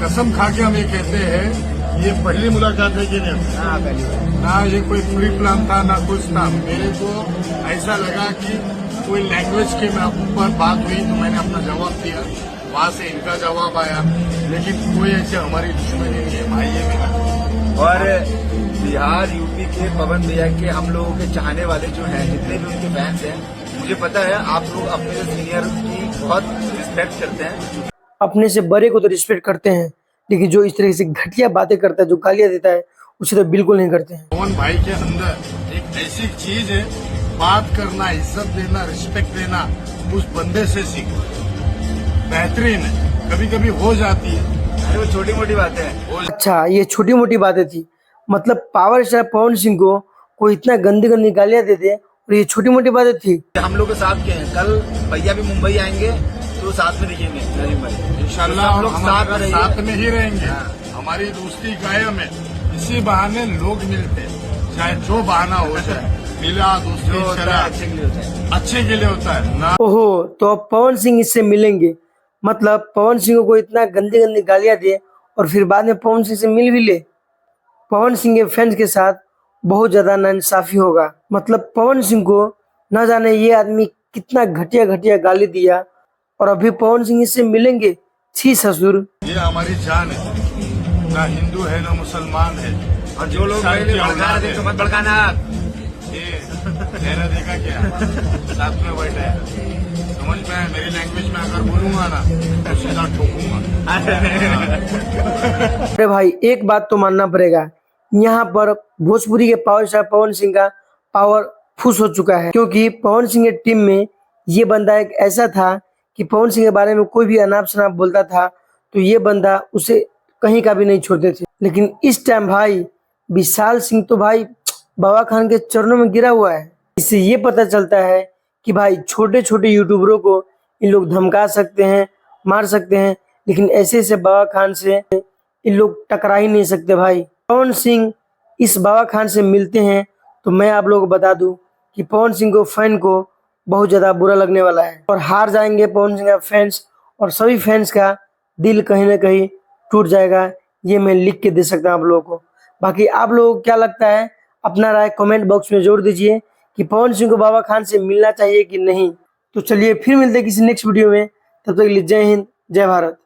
कसम खा के हम ये कहते हैं, ये पहली मुलाकात है कि नहीं? हाँ पहली बार। ना ये कोई प्री प्लान था ना कुछ था। मेरे को ऐसा लगा कि कोई लैंग्वेज के ऊपर बात हुई तो मैंने अपना जवाब दिया, वहाँ से इनका जवाब आया, लेकिन कोई ऐसे हमारी दुश्मनी नहीं है भाई, ये मेरा। और बिहार यूपी के पवन भैया के हम लोगों के चाहने वाले जो हैं, जितने भी उनके फैंस हैं, मुझे पता है आप लोग अपने सीनियर की बहुत रिस्पेक्ट करते हैं। अपने से बड़े को तो रिस्पेक्ट करते हैं, लेकिन जो इस तरह से घटिया बातें करता है, जो गालियां देता है, उसे तो बिल्कुल नहीं करते हैं। पवन भाई के अंदर एक ऐसी चीज है, बात करना, इज्जत देना, रिस्पेक्ट देना, उस बंदे से सीखो। बेहतरीन है, कभी कभी हो जाती है, अरे वो छोटी मोटी बातें हैं। अच्छा, ये छोटी मोटी बातें थी? मतलब पावर स्टार पवन सिंह को कोई इतना गंदी गंदी गालियां दे दे और ये छोटी मोटी बातें थी? हम लोग के साथ के हैं, कल भैया भी मुंबई आएंगे तो साथ में दिखेंगे नजीम भाई इंशाल्लाह। हम लोग साथ में ही रहेंगे। हाँ। हमारी दोस्ती कायम है, इसी बहाने लोग मिलते हैं, चाहे जो बहाना हो जाए, मिला दोस्ती जो होता चला, है अच्छे के लिए होता है। अच्छे के लिए होता है ना। ओहो, तो अब पवन सिंह इससे मिलेंगे? मतलब पवन सिंह को इतना गंदी गंदी गालियां दे और फिर बाद में पवन सिंह से मिल भी ले? पवन सिंह के फैंस के साथ बहुत ज्यादा नाइंसाफी होगा। मतलब पवन सिंह को न जाने ये आदमी कितना घटिया घटिया गाली दिया और अभी पवन सिंह इससे मिलेंगे? छी ससुर। ये हमारी जान है, ना हिंदू है ना मुसलमान है। और जो लोग इंसान की भड़का औलाद रहे थे है। तो मत भड़काना। ये चेहरा देखा क्या, साथ में बैठा है, समझ में आया? मेरी लैंग्वेज में अगर बोलूंगा ना तो सीधा ठोकूंगा। अरे भाई, एक बात तो मानना पड़ेगा, यहाँ पर भोजपुरी के पावर स्टार पवन सिंह का पावर फुस हो चुका है, क्योंकि पवन सिंह की टीम में ये बंदा एक ऐसा था कि पवन सिंह के बारे में कोई भी अनाप शनाप बोलता था तो ये बंदा उसे कहीं का भी नहीं छोड़ते थे। लेकिन इस टाइम भाई विशाल सिंह तो भाई बाबा खान के चरणों में गिरा हुआ है। इससे ये पता चलता है कि भाई छोटे छोटे यूट्यूबरों को इन लोग धमका सकते हैं, मार सकते हैं, लेकिन ऐसे ऐसे बाबा खान से इन लोग टकरा ही नहीं सकते भाई। पवन सिंह इस बाबा खान से मिलते हैं तो मैं आप लोगों को बता दूं कि पवन सिंह को फैन को बहुत ज्यादा बुरा लगने वाला है और हार जाएंगे पवन सिंह का फैंस, और सभी फैंस का दिल कहीं ना कहीं टूट जाएगा। ये मैं लिख के दे सकता हूँ आप लोगों को। बाकी आप लोगों को क्या लगता है, अपना राय कमेंट बॉक्स में जोड़ दीजिए कि पवन सिंह को बाबा खान से मिलना चाहिए कि नहीं। तो चलिए फिर मिलते हैं किसी नेक्स्ट वीडियो में, तब तक के लिए जय हिंद, जय भारत।